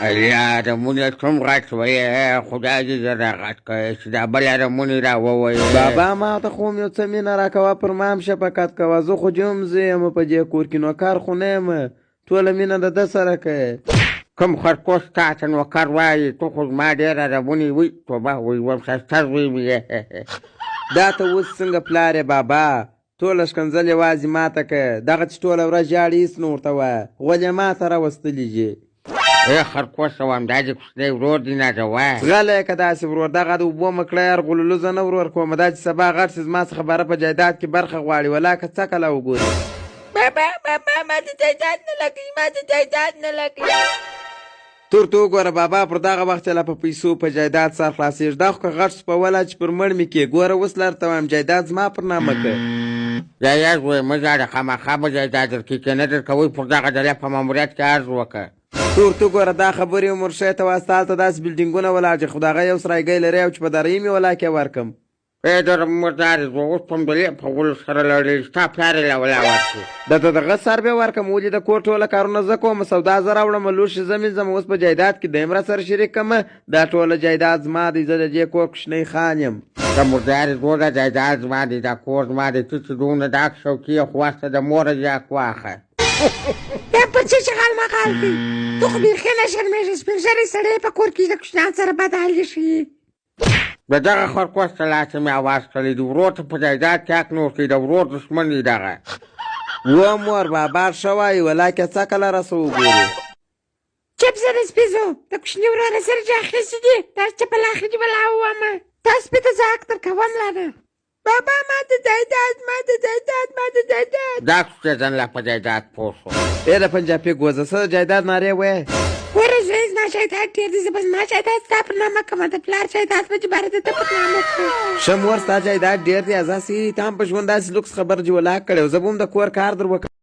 یاره مونږ کوم غټ وایې خدای دې زړه غټ کړي چې دا بله مونږ را ووایې. بابا ما ته خو یو څه مینه راکوه، پر ما هم شفقت کوه. زه خو جوم زه یم په دې کور کې، نوکر خو نه یم. ټوله مینه د ده سره کوې. کوم خرکوس تا ته نوکر وایي؟ تو خو زما ډېره رمونې وي. توبه وایي وم ښایسته زوی مې یې. دا ته اوس څنګه پلار یې بابا؟ ټوله ښکنځل یوازې ما ته کوې. دغه چې ټوله ورځ ژاړې هېڅ نه ورته وایه، ولې ما ته راوستلي یې؟ ای خرکوسه وم دا دې کوچنی ورور دې نه ده وایه. غلی که داسې ورور، دغه د اوبو مکړی غلولو زه نه ور کوم. دا چې سبا غټ شي زما څخه بره په جایداد کې برخه غواړي، ولاکه څه کله وګوري. بابا ما د جایداد نه لګوي، ما د جایداد نه لګوي. تور ته وګوره بابا، پر دغه وخت لا په پیسو په جایداد سر خلاصېږي. دا خو که غټ سپوله چې پر مړ مې کې. ګوره اوس لرته وایم جایداد زما پر نامه کړه. یا زوی مه ژاړه، خامخا به جایداد درکړي، که نه درکوئ پر دغه ډلې په ماموریت کې عرض وکړه. تور ته ګوره دا خبرې عمر شی ته واسطه هلته داسې بلډینګونه ولاړ چې خو د هغه یو سرایګی لري او چې په درې مې ولاکې ورکړم. ای در مردارې زه اوس په همدلې په غولو سره لړلې ستا پلار یې له ولا ورکړي. درته دغه سر بیا ورکړم، ولې د کور ټوله کارونه زه کوم. سودا زه راوړم، لوښي زه مینځم. اوس په جایداد کې دیم را سره شریک کړم. دا ټوله جایداد زما دی، زه د دې کور کوچنی خان یم. د مردارې زوی دا جایداد زما دی، دا کور زما دی. ته چې دومره ډاک شوقي یې خو واسطه د موره ځاک واخه. دا په څه چې غالمغال کوي؟ ته خو بیخي نه شرمېږې. سپین ږیری سړی په کور کې د کوچنیان سره بد حالي شي. د دغه خرکوس ته لاسه مې اواز کړی د ورور ته په جایداد کې حق نه ورکوي. د ورور دښمن دی دغه. و مور بابا ښه وایي، ولاکې څه کله رسه وګورو. چپ زه د سپېزو د کوچني وراره سره چې اخیستي دي، دا چپه لاخې دې بلا ووامه. دا سپي ته زه حق درکوم لاره. بابا ما د جایداد ما د جایداد ما د جایداد. دا کوڅې ځان لا په جایداد پوه شو. ای د پنجابي ګوزه څه د جایداد نارې وایې؟ ګوره زوی زما جایداد ډېر دی، زه به زما جایداد ستا پر نامه کړم. د پلار جایداد به چې باره د ده پر نامه کړو. ښه مور ستا جایداد ډېر دی، ازاسې تا هم په ژوند داسې لوکس خبر جوړ کړی و. زه به هم د کور کار در وکړم.